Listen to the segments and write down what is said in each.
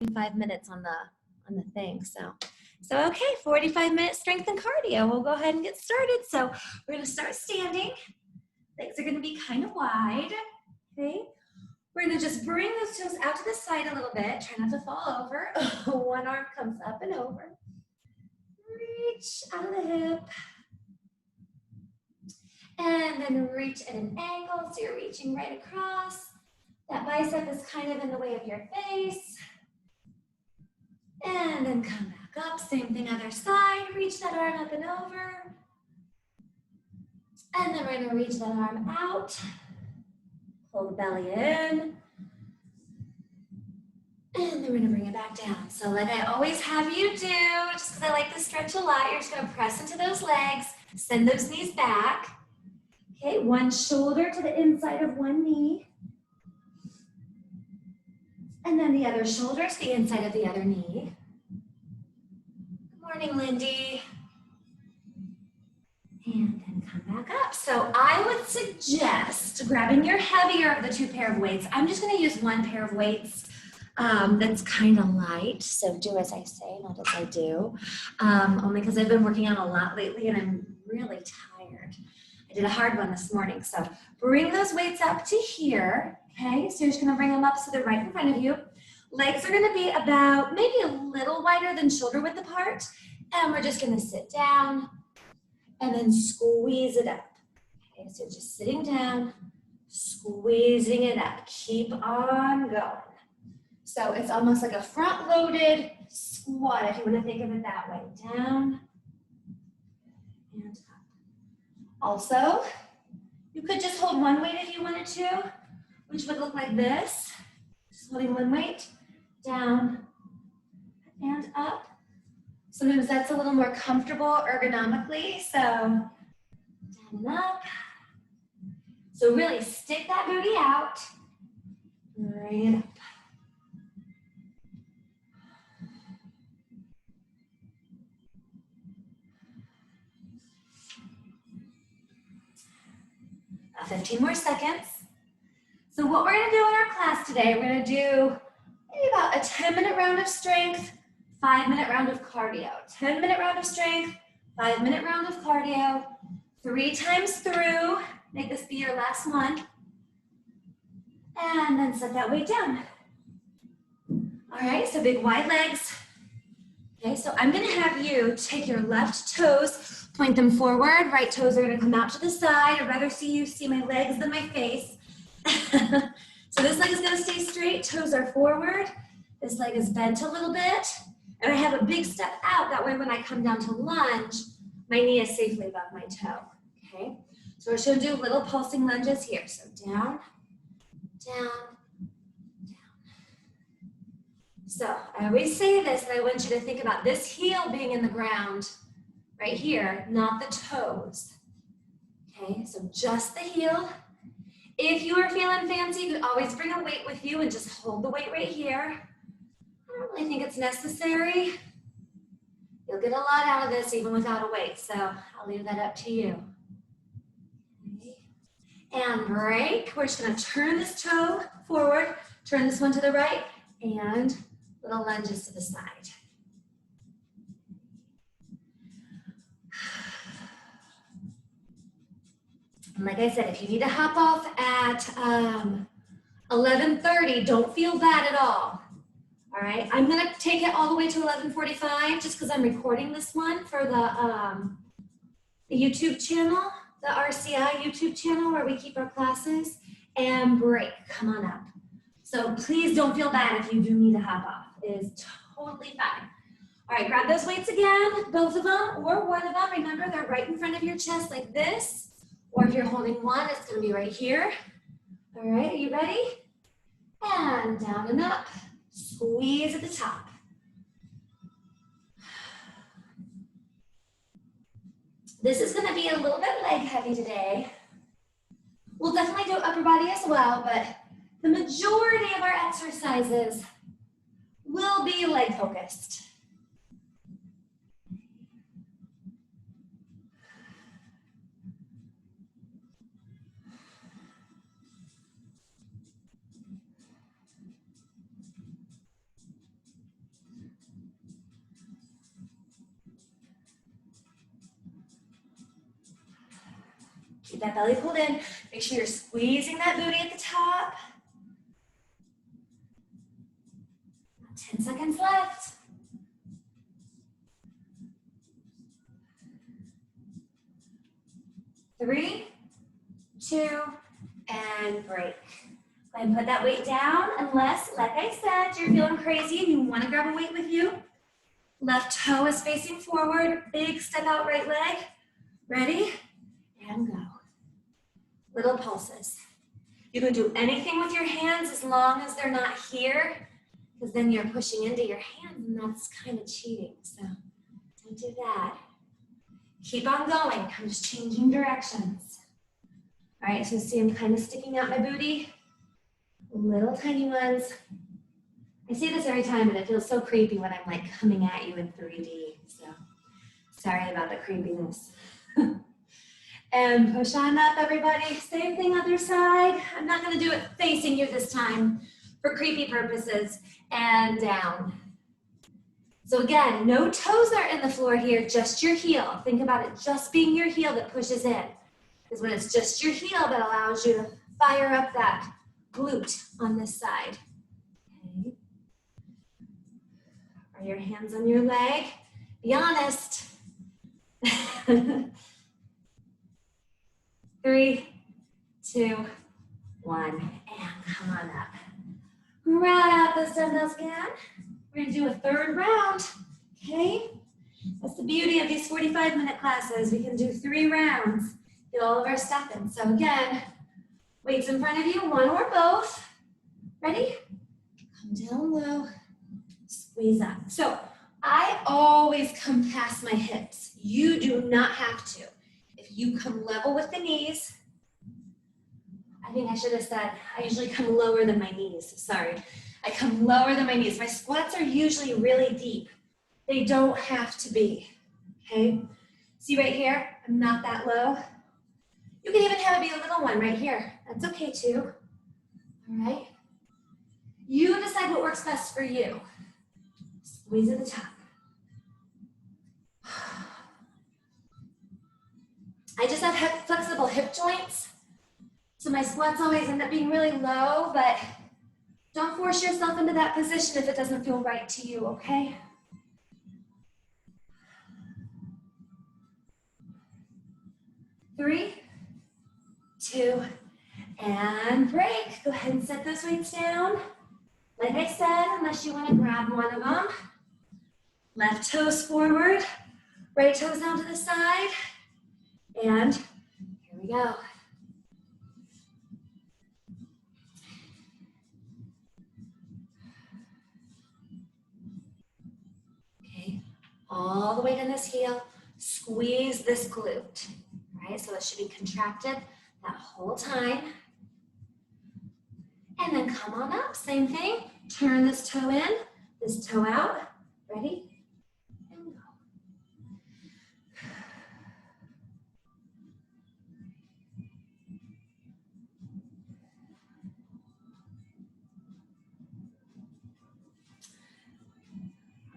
5 minutes on the thing. So okay, 45-minute strength and cardio. We'll go ahead and get started. So we're gonna start standing. Legs are gonna be kind of wide, okay? We're gonna just bring those toes out to the side a little bit. Try not to fall over. One arm comes up and over. Reach out of the hip. And then reach at an angle, so you're reaching right across. That bicep is kind of in the way of your face. And then come back up, same thing other side. Reach that arm up and over. And then we're gonna reach that arm out. Pull the belly in. And then we're gonna bring it back down. So like I always have you do, just because I like to stretch a lot, you're just gonna press into those legs, send those knees back. Okay, one shoulder to the inside of one knee. And then the other shoulder to the inside of the other knee. Good morning, Lindy. And then come back up. So I would suggest grabbing your heavier of the two pair of weights. I'm just gonna use one pair of weights that's kind of light. So do as I say, not as I do. Only because I've been working out a lot lately and I'm really tired. I did a hard one this morning. So bring those weights up to here. Okay, so you're just gonna bring them up so they're right in front of you. Legs are gonna be about maybe a little wider than shoulder width apart. And we're just gonna sit down and then squeeze it up. Okay, so just sitting down, squeezing it up. Keep on going. So it's almost like a front-loaded squat, if you want to think of it that way. Down and up. Also, you could just hold one weight if you wanted to, which would look like this. Just holding one weight, down and up. Sometimes that's a little more comfortable ergonomically, so down and up. So really stick that booty out, bring it up. About 15 more seconds. So what we're gonna do in our class today, we're gonna do maybe about a 10-minute round of strength, 5-minute round of cardio. 10-minute round of strength, 5-minute round of cardio, 3 times through. Make this be your last one. And then set that weight down. All right, so big wide legs. Okay, so I'm gonna have you take your left toes, point them forward. Right toes are gonna come out to the side. I'd rather see you see my legs than my face. So this leg is gonna stay straight, toes are forward. This leg is bent a little bit. And I have a big step out, that way when I come down to lunge, my knee is safely above my toe, okay? So we're just gonna do little pulsing lunges here. So down, down, down. So I always say this, and I want you to think about this heel being in the ground right here, not the toes, okay? So just the heel. If you are feeling fancy, you could always bring a weight with you and just hold the weight right here. I don't really think it's necessary. You'll get a lot out of this even without a weight, so I'll leave that up to you. Okay. And break. We're just gonna turn this toe forward, turn this one to the right, and little lunges to the side. And like I said, if you need to hop off at 11:30, don't feel bad at all. All right, I'm gonna take it all the way to 11:45 just because I'm recording this one for the YouTube channel, the RCI YouTube channel where we keep our classes, and break, come on up. So please don't feel bad if you do need to hop off. It is totally fine. All right, grab those weights again, both of them or one of them. Remember, they're right in front of your chest like this. Or if you're holding one, it's gonna be right here. All right, are you ready? And down and up, squeeze at the top. This is gonna be a little bit leg heavy today. We'll definitely do upper body as well, but the majority of our exercises will be leg focused. Keep that belly pulled in. Make sure you're squeezing that booty at the top. 10 seconds left. 3, 2, and break. Go ahead and put that weight down unless, like I said, you're feeling crazy and you want to grab a weight with you. Left toe is facing forward. Big step out right leg. Ready? And go. Little pulses. You can do anything with your hands as long as they're not here, because then you're pushing into your hands and that's kind of cheating. So don't do that. Keep on going. I'm just changing directions. All right, so see I'm kind of sticking out my booty. Little tiny ones. I say this every time and it feels so creepy when I'm like coming at you in 3D. So sorry about the creepiness. And push on up, everybody. Same thing, other side. I'm not gonna do it facing you this time for creepy purposes. And down. So again, no toes are in the floor here, just your heel. Think about it just being your heel that pushes in. Because when it's just your heel that allows you to fire up that glute on this side. Okay. Are your hands on your leg? Be honest. 3, 2, 1, and come on up. Grab those dumbbells again. We're gonna do a third round, okay? That's the beauty of these 45-minute classes. We can do 3 rounds, get all of our stuff in. So again, weights in front of you, one or both. Ready? Come down low, squeeze up. So I always come past my hips. You do not have to. If you come level with the knees, I think I should have said, I usually come lower than my knees, sorry. I come lower than my knees. My squats are usually really deep. They don't have to be, okay? See right here, I'm not that low. You can even have it be a little one right here. That's okay too, all right? You decide what works best for you. Squeeze at the top. I just have flexible hip joints, so my squats always end up being really low, but don't force yourself into that position if it doesn't feel right to you, okay? Three, 2, and break. Go ahead and set those weights down. Like I said, unless you want to grab one of them. Left toes forward, right toes down to the side, and here we go. Okay, all the way in this heel, squeeze this glute, right? So it should be contracted that whole time. And then come on up, same thing. Turn this toe in, this toe out. Ready? And go.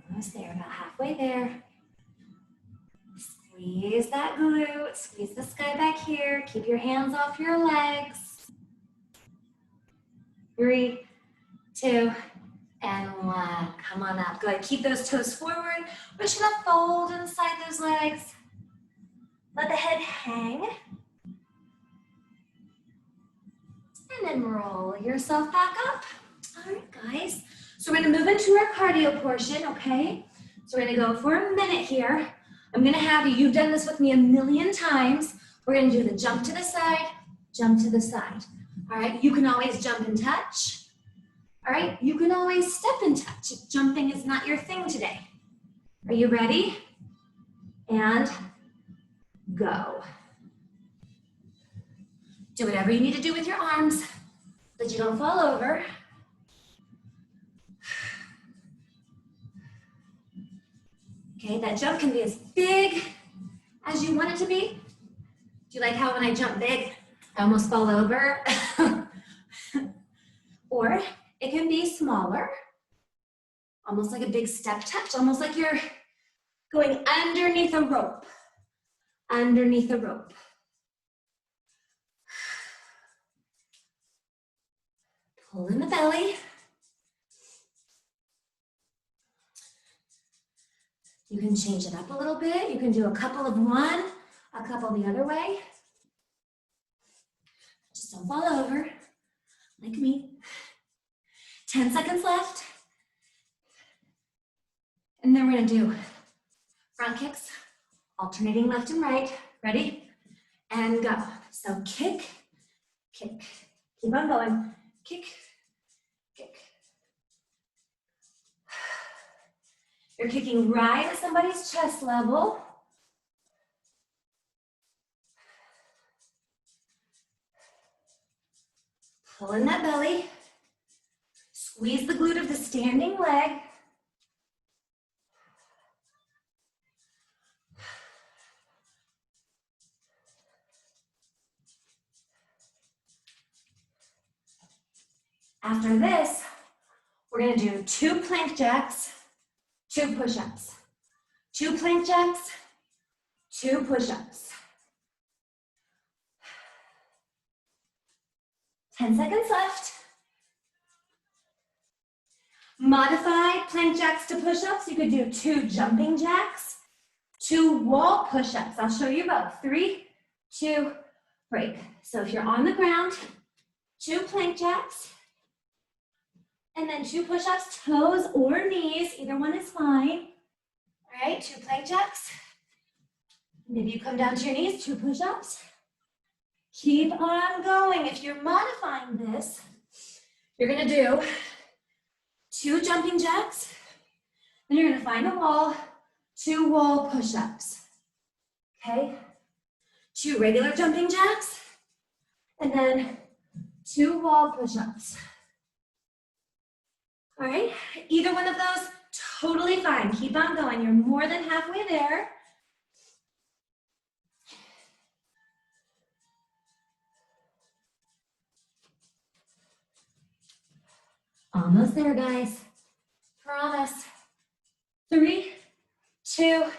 Almost there, about halfway there. Squeeze that glute, squeeze this guy back here. Keep your hands off your legs. 3, 2, and 1. Come on up. Go ahead, keep those toes forward. We're just gonna fold inside those legs. Let the head hang. And then roll yourself back up. All right, guys. So we're gonna move into our cardio portion, okay? So we're gonna go for a minute here. I'm gonna have you, you've done this with me a million times. We're gonna do the jump to the side, jump to the side. All right, you can always jump and touch. All right, you can always step and touch if jumping is not your thing today. Are you ready? And go. Do whatever you need to do with your arms, but you don't fall over. Okay, that jump can be as big as you want it to be. Do you like how when I jump big, I almost fall over? Or it can be smaller, almost like a big step touch, almost like you're going underneath a rope, underneath a rope. Pull in the belly. You can change it up a little bit. You can do a couple of one, a couple the other way. Just don't fall over, like me. 10 seconds left. And then we're gonna do front kicks, alternating left and right. Ready? And go. So kick, kick. Keep on going. Kick, kick. You're kicking right at somebody's chest level. Pull in that belly. Squeeze the glute of the standing leg. After this, we're gonna do 2 plank jacks, 2 push-ups. 2 plank jacks, 2 push-ups. 10 seconds left. Modified plank jacks to push-ups. You could do 2 jumping jacks, 2 wall push-ups. I'll show you both. 3, 2, break. So if you're on the ground, 2 plank jacks, and then 2 push-ups, toes or knees, either one is fine. All right, 2 plank jacks. Maybe you come down to your knees, 2 push-ups. Keep on going. If you're modifying this, you're gonna do 2 jumping jacks, then you're gonna find a wall, 2 wall push-ups, okay? 2 regular jumping jacks, and then 2 wall push-ups. All right, either one of those, totally fine. Keep on going, you're more than halfway there. Almost there, guys. Promise. 3, 2,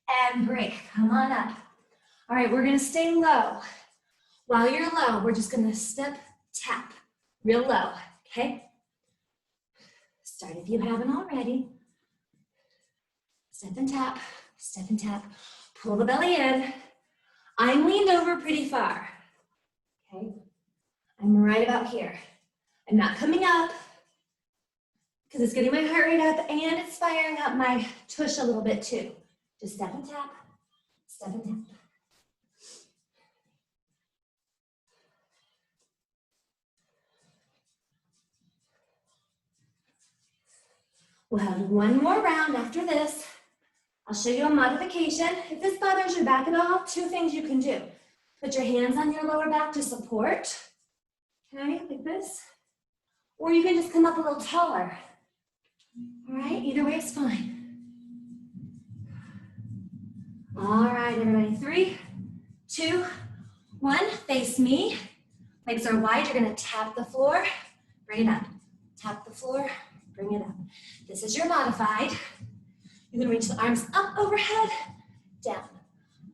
and break. Come on up. All right, we're gonna stay low. While you're low, we're just gonna step, tap, real low, okay? Start if you haven't already. Step and tap, step and tap. Pull the belly in. I'm leaned over pretty far, okay? I'm right about here. I'm not coming up because it's getting my heart rate up and it's firing up my tush a little bit too. Just step and tap, step and tap. We'll have one more round after this. I'll show you a modification. If this bothers your back at all, 2 things you can do. Put your hands on your lower back to support, okay, like this. Or you can just come up a little taller. All right, either way is fine. All right, everybody, 3, 2, 1, face me. Legs are wide, you're gonna tap the floor, bring it up. Tap the floor, bring it up. This is your modified. You're gonna reach the arms up overhead, down,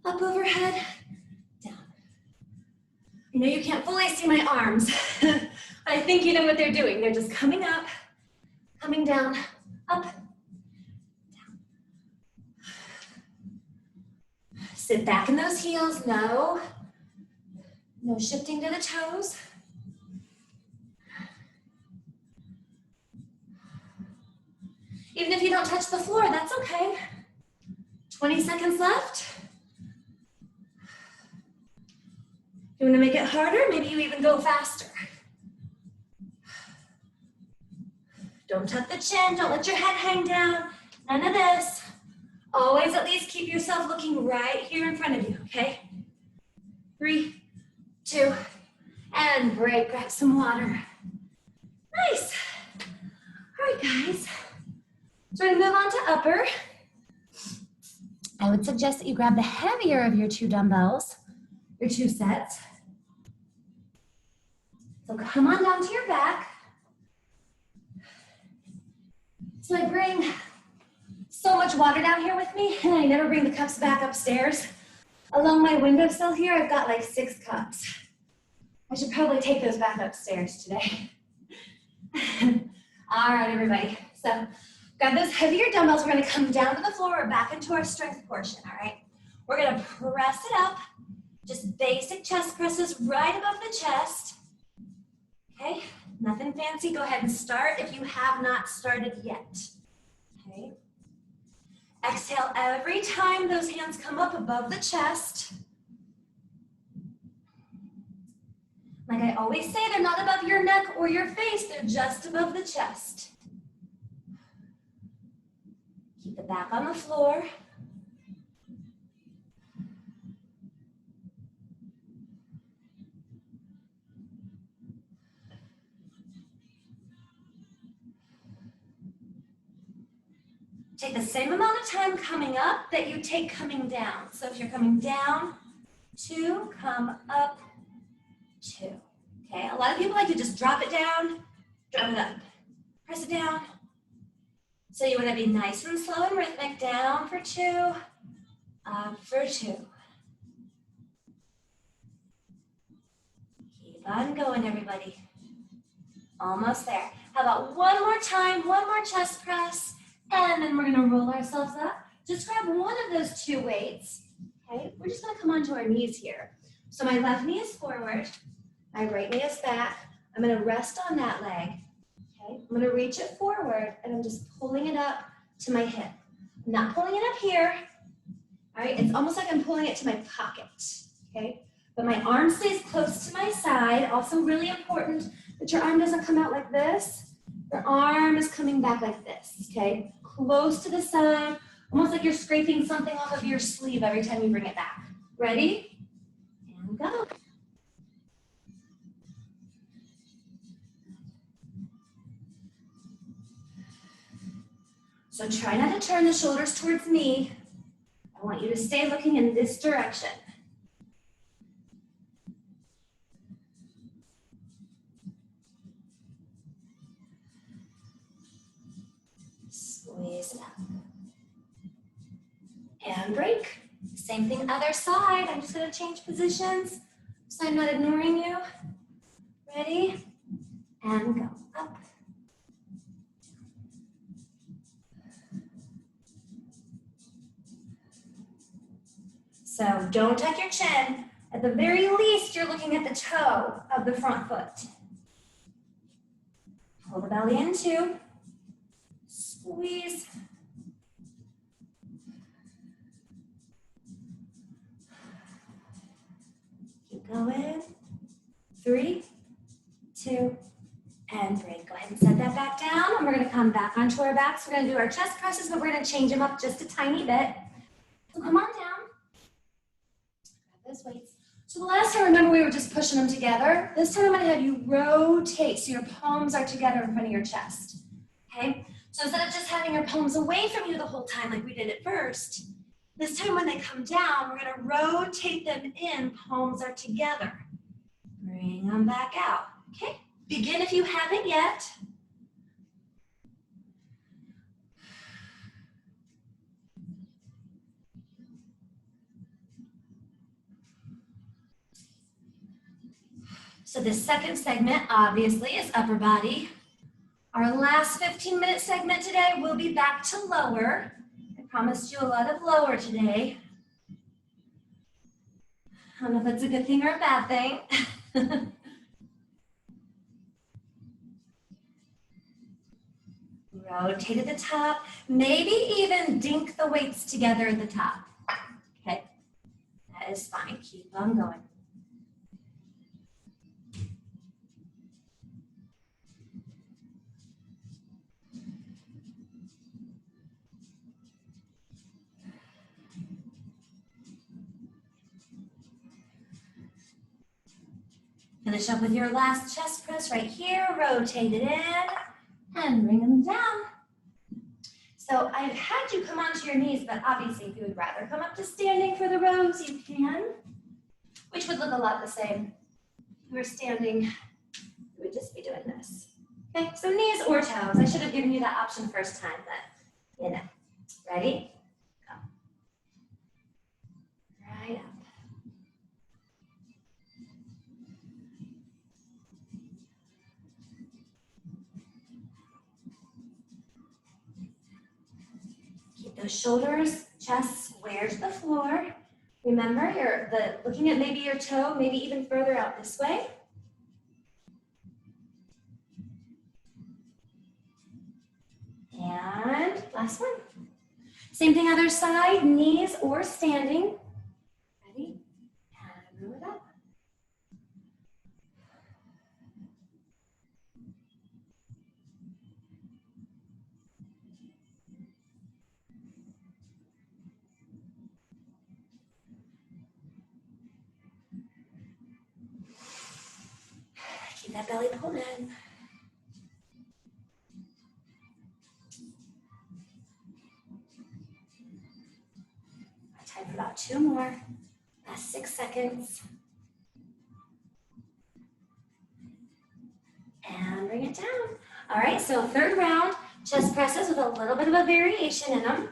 up overhead, down. I know you can't fully see my arms, but I think you know what they're doing. They're just coming up, coming down, up, down. Sit back in those heels, no shifting to the toes. Even if you don't touch the floor, that's okay. 20 seconds left. You wanna make it harder? Maybe you even go faster. Don't tuck the chin, don't let your head hang down. None of this. Always at least keep yourself looking right here in front of you, okay? 3, 2, and break, grab some water. Nice. All right, guys. So we're gonna move on to upper. I would suggest that you grab the heavier of your 2 dumbbells, your 2 sets. So come on down to your back. So I bring so much water down here with me, and I never bring the cups back upstairs. Along my windowsill here, I've got like 6 cups. I should probably take those back upstairs today. All right, everybody. So grab those heavier dumbbells. We're gonna come down to the floor or back into our strength portion, all right? We're gonna press it up. Just basic chest presses right above the chest. Okay, nothing fancy. Go ahead and start if you have not started yet. Okay. Exhale every time those hands come up above the chest. Like I always say, they're not above your neck or your face, they're just above the chest. Keep the back on the floor. Take the same amount of time coming up that you take coming down. So if you're coming down, 2, come up, 2. Okay, a lot of people like to just drop it down, drop it up, press it down. So you want to be nice and slow and rhythmic. Down for 2, up for 2. Keep on going, everybody. Almost there. How about one more time, one more chest press, and then we're going to roll ourselves up. Just grab one of those 2 weights. Okay, we're just going to come onto our knees here. So my left knee is forward. My right knee is back. I'm going to rest on that leg. Okay, I'm going to reach it forward and I'm just pulling it up to my hip. I'm not pulling it up here. All right, it's almost like I'm pulling it to my pocket. Okay, but my arm stays close to my side. Also really important that your arm doesn't come out like this. Your arm is coming back like this. Okay, close to the side, almost like you're scraping something off of your sleeve every time you bring it back. Ready? And go. So try not to turn the shoulders towards me. I want you to stay looking in this direction. Squeeze it up. And break. Same thing other side. I'm just going to change positions so I'm not ignoring you. Ready? And go up. So don't tuck your chin. At the very least, you're looking at the toe of the front foot. Pull the belly in 2. Squeeze. Keep going. 3, 2, and break. Go ahead and set that back down, and we're gonna come back onto our backs. We're gonna do our chest presses, but we're gonna change them up just a tiny bit. So come on down. Those weights. So the last time, remember, we were just pushing them together. This time I'm going to have you rotate so your palms are together in front of your chest. Okay? So instead of just having your palms away from you the whole time like we did at first, this time when they come down, we're going to rotate them in, palms are together. Bring them back out. Okay? Begin if you haven't yet. So this second segment, obviously, is upper body. Our last 15-minute segment today will be back to lower. I promised you a lot of lower today. I don't know if that's a good thing or a bad thing. Rotate at the top. Maybe even dink the weights together at the top. Okay, that is fine. Keep on going. Finish up with your last chest press right here. Rotate it in and bring them down. So I've had you come onto your knees, but obviously if you would rather come up to standing for the rows, you can, which would look a lot the same. If you were standing, we would just be doing this. Okay, so knees or toes. I should have given you that option first time, but you know. Ready? Go. Right up. Get those shoulders, chest square to the floor. Remember, you're looking at maybe your toe, maybe even further out this way. And last one. Same thing other side, knees or standing. Ready? And move it up. Keep that belly pulled in. Time for about 2 more. Last 6 seconds. And bring it down. All right, so third round, chest presses with a little bit of a variation in them.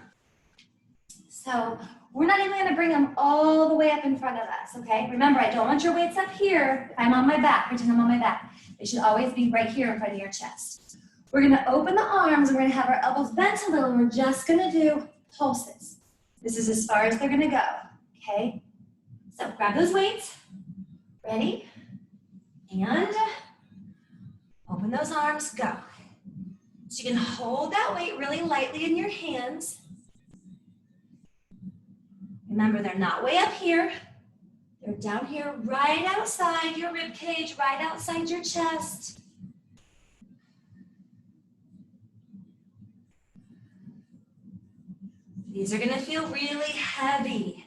So we're not even gonna bring them all the way up in front of us, okay? Remember, I don't want your weights up here. If I'm on my back, pretend I'm on my back. They should always be right here in front of your chest. We're gonna open the arms, and we're gonna have our elbows bent a little, and we're just gonna do pulses. This is as far as they're gonna go, okay? So grab those weights, ready? And open those arms, go. So you can hold that weight really lightly in your hands. Remember, they're not way up here. They're down here right outside your rib cage, right outside your chest. These are gonna feel really heavy.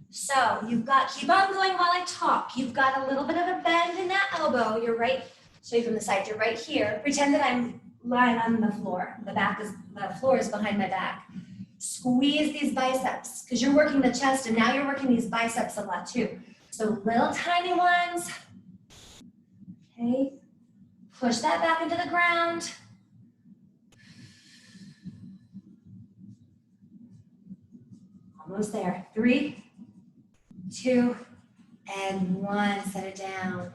So you've got, keep on going while I talk. You've got a little bit of a bend in that elbow. You're right, show you from the side, you're right here. Pretend that I'm lying on the floor. The floor is behind my back. Squeeze these biceps, because you're working the chest and now you're working these biceps a lot too. So little tiny ones. Okay, push that back into the ground. Almost there. 3, 2, and 1. Set it down.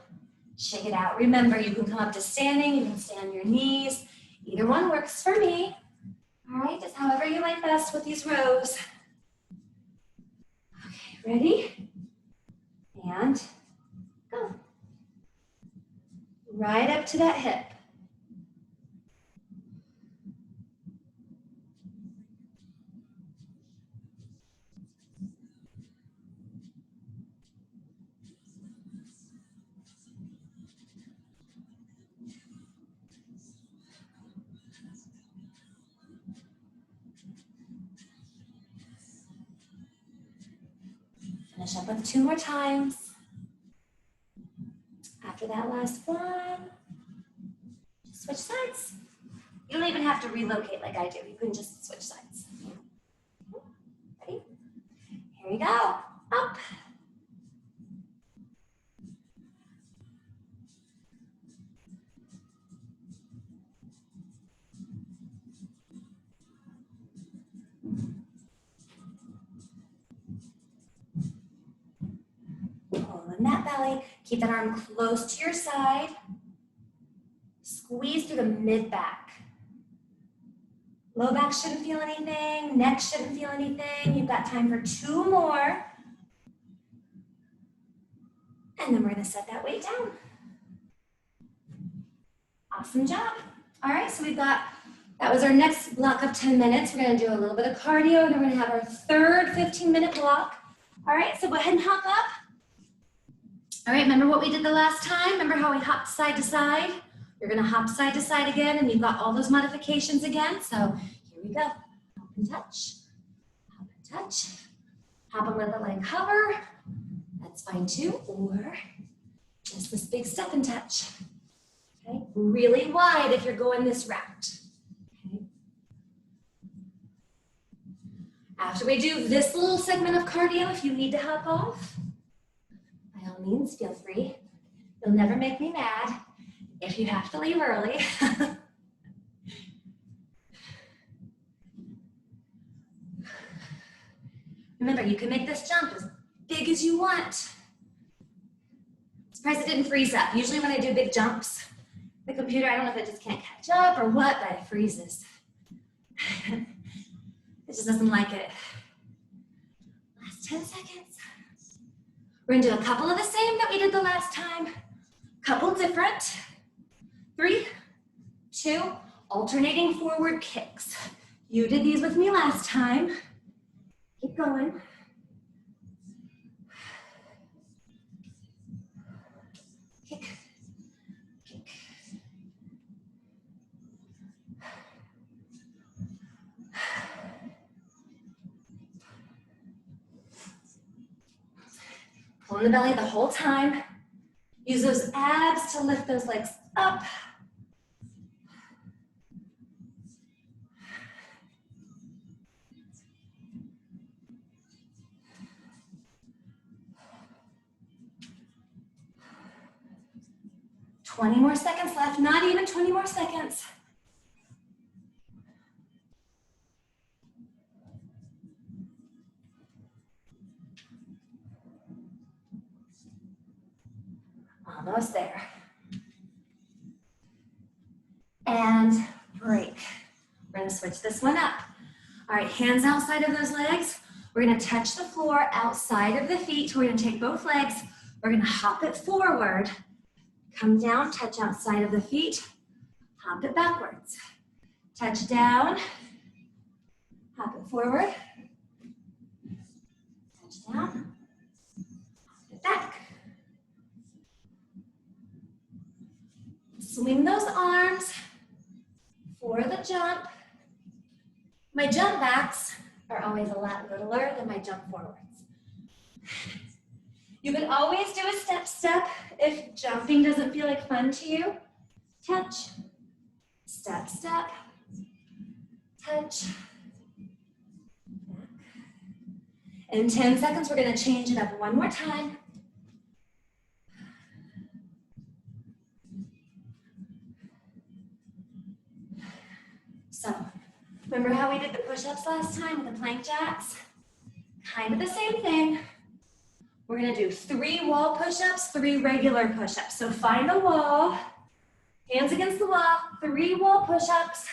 Shake it out. Remember, you can come up to standing, you can stay on your knees. Either one works for me. All right, just however you like best with these rows. Okay, ready? And go. Right up to that hip. Finish up with 2 more times. After that last one, switch sides. You don't even have to relocate like I do. You can just switch sides. Ready? Here we go. Up. Pull in that belly. Keep that arm close to your side. Squeeze through the mid-back. Low back shouldn't feel anything. Neck shouldn't feel anything. You've got time for 2 more. And then we're going to set that weight down. Awesome job. All right, so that was our next block of 10 minutes. We're going to do a little bit of cardio, and then we're going to have our third 15-minute block. All right, so go ahead and hop up. All right, remember what we did the last time? Remember how we hopped side to side? You're gonna hop side to side again, and you've got all those modifications again. So here we go. Hop and touch, hop and touch. Hop and let the leg hover. That's fine too, or just this big step and touch. Okay, really wide if you're going this route. Okay. After we do this little segment of cardio, if you need to hop off, by all means, feel free. You'll never make me mad if you have to leave early. Remember, you can make this jump as big as you want. Surprised it didn't freeze up. Usually when I do big jumps, the computer, I don't know if it just can't catch up or what, but it freezes. It's just doesn't like it. Last 10 seconds. We're gonna do a couple of the same that we did the last time. Couple different. 3, 2, alternating forward kicks. You did these with me last time. Keep going. Kick, kick. Pull in the belly the whole time. Use those abs to lift those legs up. Twenty more seconds left, not even 20 more seconds. Almost there. And break. We're gonna switch this one up. All right, hands outside of those legs. We're gonna touch the floor outside of the feet. We're gonna take both legs. We're gonna hop it forward. Come down, touch outside of the feet. Hop it backwards. Touch down. Hop it forward. Touch down. Hop it back. Swing those arms for the jump. My jump backs are always a lot littler than my jump forwards. You can always do a step if jumping doesn't feel like fun to you. Touch, step, step, touch, back. In 10 seconds, we're gonna change it up one more time. So, remember how we did the push-ups last time with the plank jacks? Kind of the same thing. We're gonna do 3 wall push-ups, 3 regular push-ups. So find a wall, hands against the wall, 3 wall push-ups,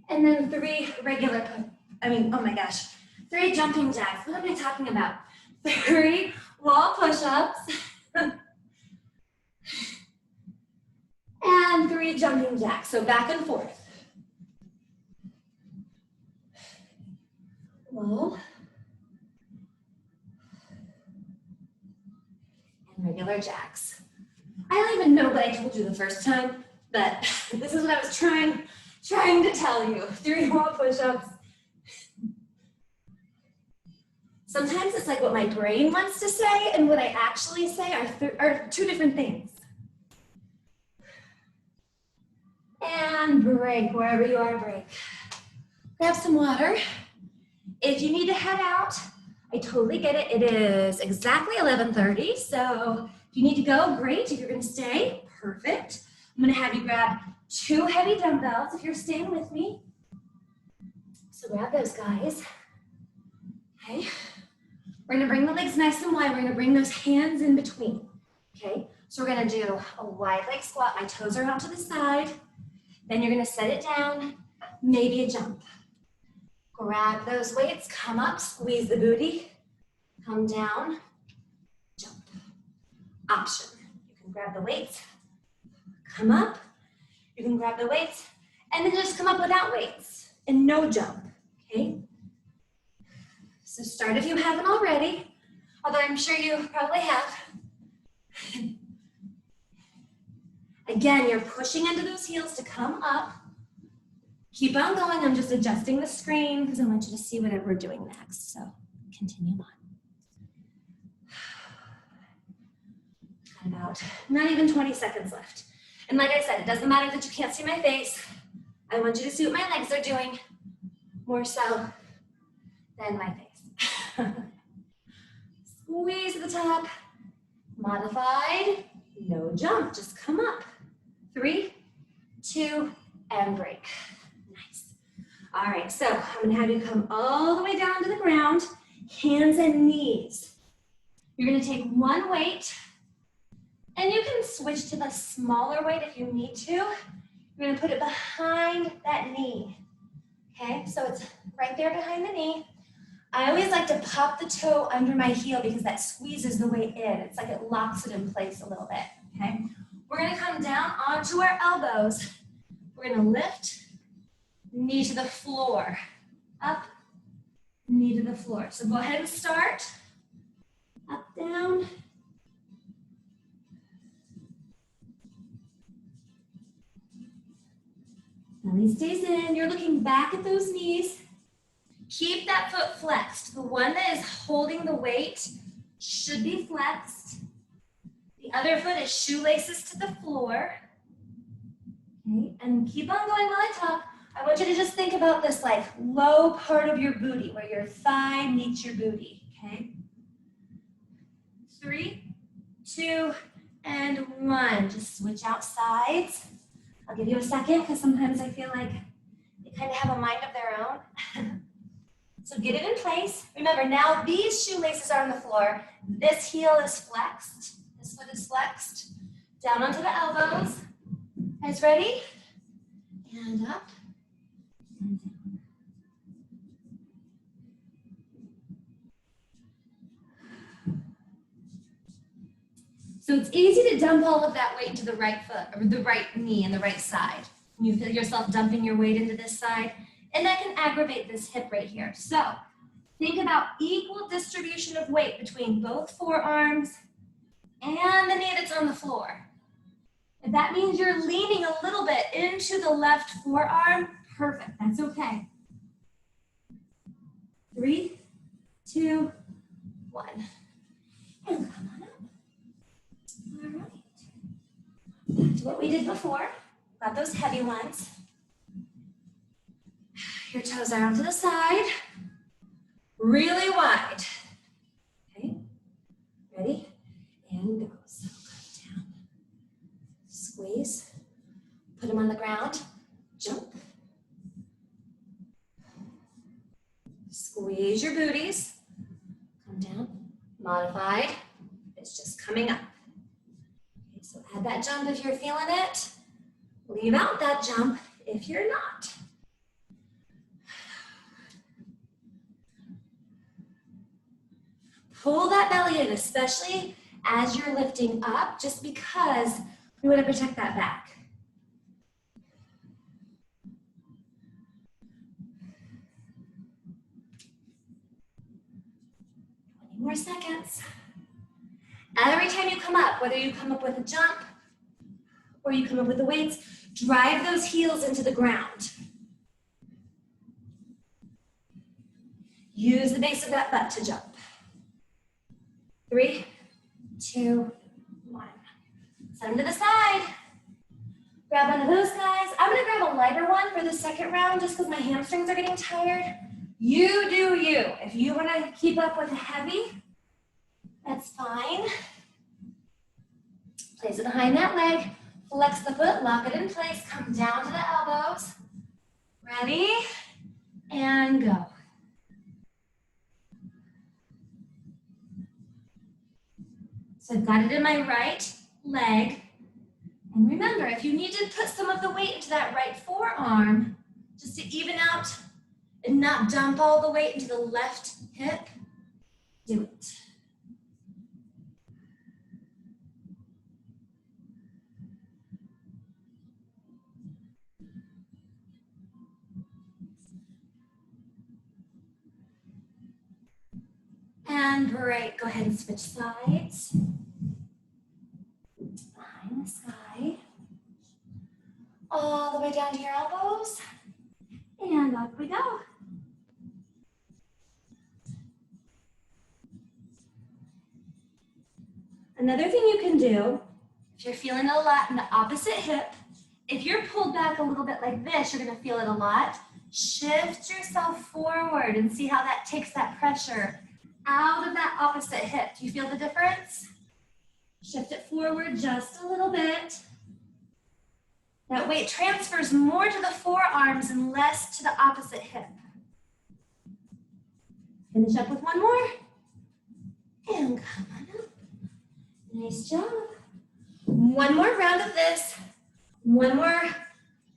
and then 3 regular, 3 jumping jacks. What am I talking about? 3 wall push-ups, and 3 jumping jacks. So back and forth. Wall. And regular jacks. I don't even know what I told you the first time, but this is what I was trying to tell you. 3 wall push-ups. Sometimes it's like what my brain wants to say and what I actually say are 2 different things. And break, wherever you are, break. Grab some water. If you need to head out, I totally get it. It is exactly 11:30, so if you need to go, great. If you're gonna stay, perfect. I'm gonna have you grab 2 heavy dumbbells if you're staying with me. So grab those, guys. Okay. We're gonna bring the legs nice and wide. We're gonna bring those hands in between, okay? So we're gonna do a wide leg squat. My toes are out to the side. Then you're gonna set it down, maybe a jump. Grab those weights, come up, squeeze the booty, come down, jump. Option. You can grab the weights, come up, you can grab the weights, and then just come up without weights and no jump, okay? So start if you haven't already, although I'm sure you probably have. Again, you're pushing into those heels to come up. Keep on going. I'm just adjusting the screen because I want you to see what we're doing next. So continue on. Got about not even 20 seconds left. And like I said, it doesn't matter that you can't see my face. I want you to see what my legs are doing more so than my face. Squeeze at the top. Modified. No jump. Just come up. 3, 2, and break. Nice. All right, so I'm gonna have you come all the way down to the ground, hands and knees. You're gonna take 1 weight, and you can switch to the smaller weight if you need to. You're gonna put it behind that knee, Okay, so it's right there behind the knee. I always like to pop the toe under my heel because that squeezes the weight in. It's like it locks it in place a little bit, okay? We're gonna come down onto our elbows. We're gonna lift, knee to the floor. Up, knee to the floor. So go ahead and start. Up, down. Belly stays in. You're looking back at those knees. Keep that foot flexed. The one that is holding the weight should be flexed. The other foot is shoelaces to the floor. Okay, and keep on going while I talk. I want you to just think about this like low part of your booty, where your thigh meets your booty, okay? 3, 2, and 1. Just switch out sides. I'll give you a second because sometimes I feel like they kind of have a mind of their own. So get it in place. Remember, now these shoelaces are on the floor. This heel is flexed. This foot is flexed. Down onto the elbows. Guys ready? And up. And down. So it's easy to dump all of that weight into the right foot, or the right knee and the right side. You feel yourself dumping your weight into this side, and that can aggravate this hip right here. So think about equal distribution of weight between both forearms and the knee that's on the floor. If that means you're leaning a little bit into the left forearm, perfect, that's okay. 3, 2, 1. And come on up. All right. Back to what we did before. Got those heavy ones. Your toes are out to the side. Really wide. Okay. Ready? And go. So come down. Squeeze. Put them on the ground. Jump. Squeeze your booties. Come down. Modified. It's just coming up. Okay, so add that jump if you're feeling it. Leave out that jump if you're not. Pull that belly in, especially as you're lifting up, just because we want to protect that back. More seconds. Every time you come up, whether you come up with a jump or you come up with the weights, drive those heels into the ground. Use the base of that butt to jump. 3, 2, 1. Set them to the side. Grab one of those guys. I'm gonna grab a lighter one for the second round just because my hamstrings are getting tired. You do you. If you wanna keep up with a heavy, that's fine. Place it behind that leg. Flex the foot, lock it in place. Come down to the elbows. Ready? And go. So I've got it in my right leg. And remember, if you need to put some of the weight into that right forearm, just to even out and not dump all the weight into the left hip, do it. And break. Go ahead and switch sides. Behind the sky. All the way down to your elbows. And up we go. Another thing you can do, if you're feeling a lot in the opposite hip, if you're pulled back a little bit like this, you're going to feel it a lot. Shift yourself forward and see how that takes that pressure out of that opposite hip. Do you feel the difference? Shift it forward just a little bit. That weight transfers more to the forearms and less to the opposite hip. Finish up with one more. And come on up. Nice job. One more round of this. One more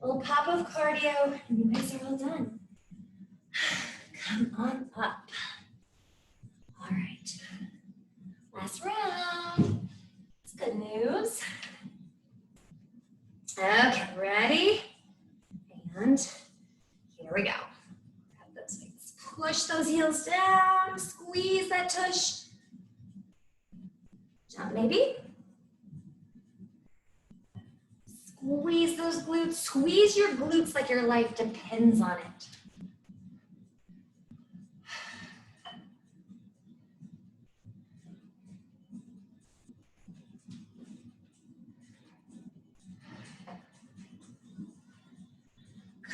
little pop of cardio, and you guys are all done. Come on up. All right. Last round. It's good news. Okay, ready? And here we go. Grab those weights. Push those heels down. Squeeze that tush. Jump maybe. Squeeze those glutes. Squeeze your glutes like your life depends on it.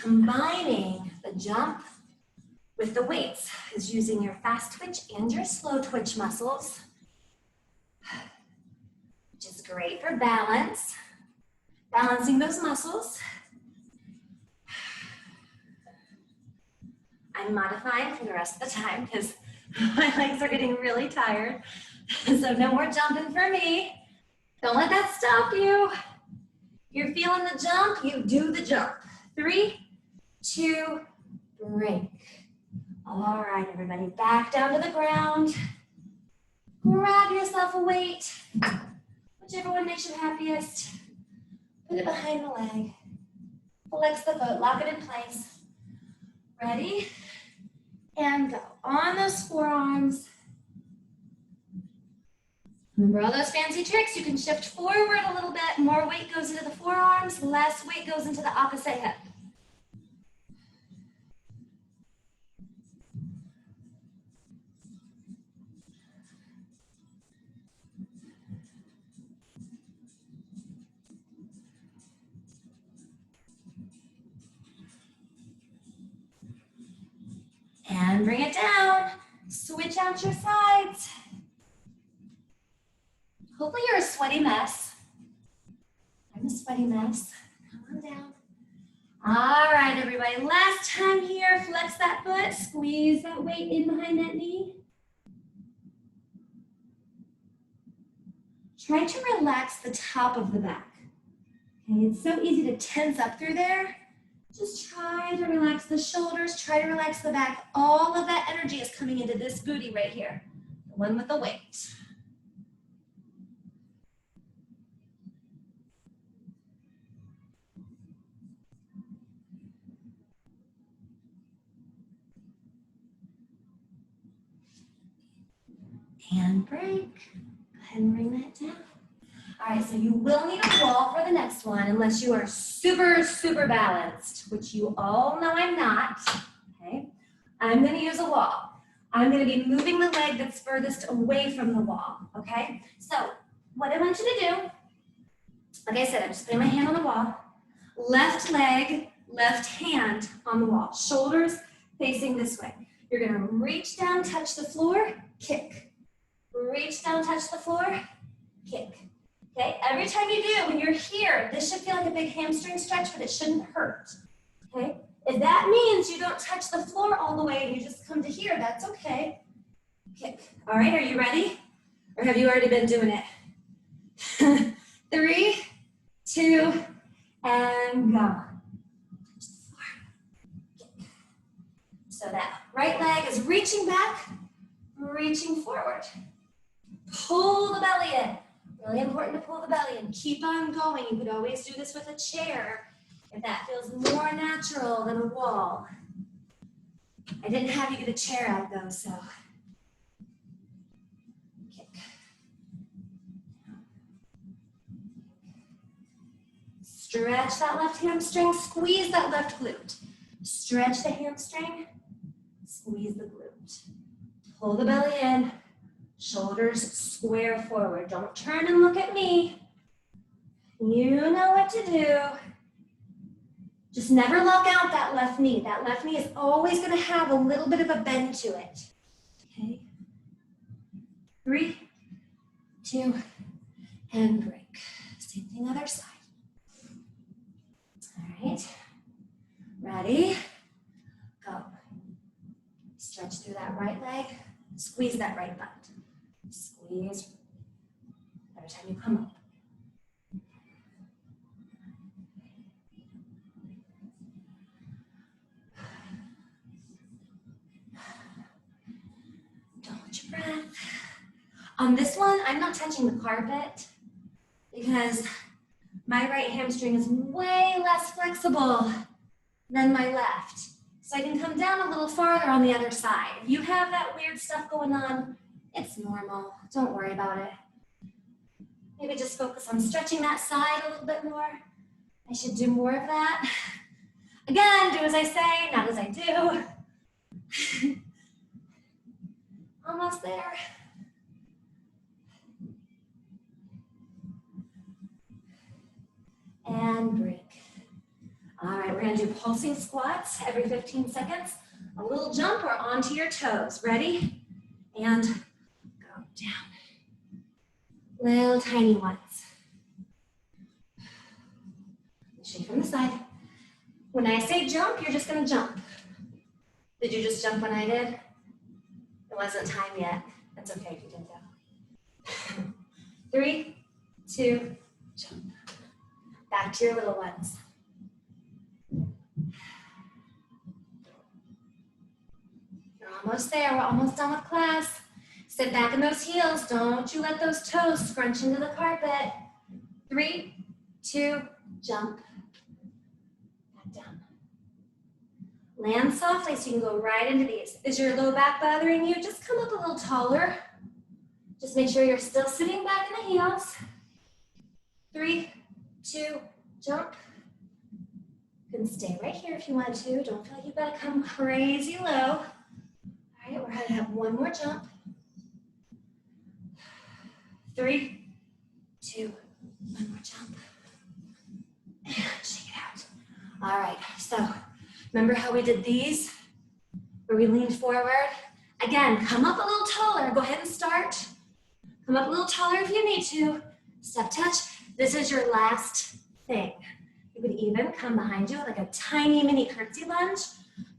Combining the jump with the weights is using your fast twitch and your slow twitch muscles, which is great for balance. Balancing those muscles. I'm modifying for the rest of the time because my legs are getting really tired. So no more jumping for me. Don't let that stop you. You're feeling the jump, you do the jump. 3, 2, break. All right, everybody, back down to the ground. Grab yourself a weight, whichever one makes you happiest. Put it behind the leg. Flex the foot, lock it in place. Ready? And go. On those forearms. Remember all those fancy tricks? You can shift forward a little bit. More weight goes into the forearms, less weight goes into the opposite hip. And bring it down. Switch out your sides. Hopefully you're a sweaty mess. I'm a sweaty mess. Come on down. All right, everybody. Last time here. Flex that foot. Squeeze that weight in behind that knee. Try to relax the top of the back. Okay, it's so easy to tense up through there. Just try to relax the shoulders, try to relax the back. All of that energy is coming into this booty right here, the one with the weight. And break. Go ahead and bring that down. All right, so you will need a wall for the next one unless you are super, super balanced, which you all know I'm not, okay? I'm gonna use a wall. I'm gonna be moving the leg that's furthest away from the wall, okay? So what I want you to do, like I said, I'm just putting my hand on the wall, left leg, left hand on the wall, shoulders facing this way. You're gonna reach down, touch the floor, kick. Reach down, touch the floor, kick. Okay, every time you do, when you're here, this should feel like a big hamstring stretch, but it shouldn't hurt. Okay, if that means you don't touch the floor all the way and you just come to here, that's okay. Kick. All right, are you ready? Or have you already been doing it? 3, 2, and go. Touch the floor. Kick. So that right leg is reaching back, reaching forward. Pull the belly in. Really important to pull the belly in. Keep on going. You could always do this with a chair if that feels more natural than a wall. I didn't have you get a chair out though, so. Kick. Stretch that left hamstring. Squeeze that left glute. Stretch the hamstring. Squeeze the glute. Pull the belly in. Shoulders square forward. Don't turn and look at me. You know what to do. Just never lock out that left knee. That left knee is always going to have a little bit of a bend to it. Okay. 3, 2, and break. Same thing other side. All right. Ready? Go. Stretch through that right leg. Squeeze that right butt. Squeeze every time you come up. On this one, I'm not touching the carpet because my right hamstring is way less flexible than my left. So I can come down a little farther on the other side. If you have that weird stuff going on, it's normal. Don't worry about it. Maybe just focus on stretching that side a little bit more. I should do more of that. Again, do as I say, not as I do. Almost there. And break. All right, we're gonna do pulsing squats every 15 seconds. A little jump or onto your toes. Ready? And go down. Little tiny ones. Shake from the side. When I say jump, you're just gonna jump. Did you just jump when I did? It wasn't time yet. That's okay if you didn't though. 3, 2, jump. Back to your little ones. You're almost there. We're almost done with class. Sit back in those heels. Don't you let those toes scrunch into the carpet. 3, 2, jump. Back down. Land softly so you can go right into these. Is your low back bothering you? Just come up a little taller. Just make sure you're still sitting back in the heels. 3, 2, jump. You can stay right here if you want to. Don't feel like you've got to come crazy low. All right, we're going to have one more jump. 3, 2, one more jump. And shake it out. All right, so remember how we did these? Where we leaned forward? Again, come up a little taller. Go ahead and start. Come up a little taller if you need to. Step touch. This is your last thing. You could even come behind you like a tiny mini curtsy lunge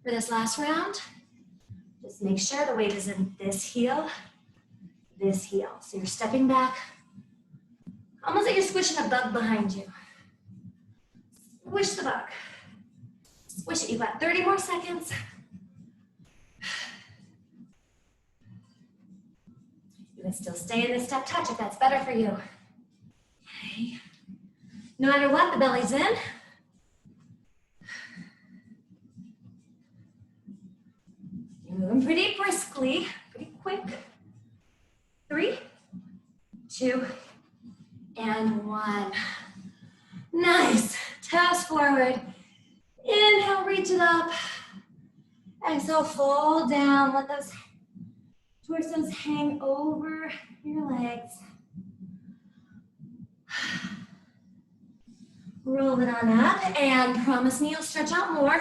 for this last round. Just make sure the weight is in this heel. So you're stepping back, almost like you're squishing a bug behind you. Squish the bug. Squish it. You've got 30 more seconds. You can still stay in this step touch if that's better for you. Okay. No matter what, the belly's in. You're moving pretty briskly, pretty quick. 3, 2, and 1. Nice. Toes forward. Inhale, reach it up. Exhale, fold down. Let those torsos hang over your legs. Roll it on up and promise me you'll stretch out more.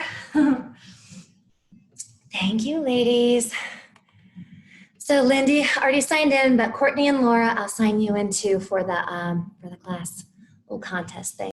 Thank you, ladies. So Lindy already signed in, but Courtney and Laura, I'll sign you in too for the class little contest thing.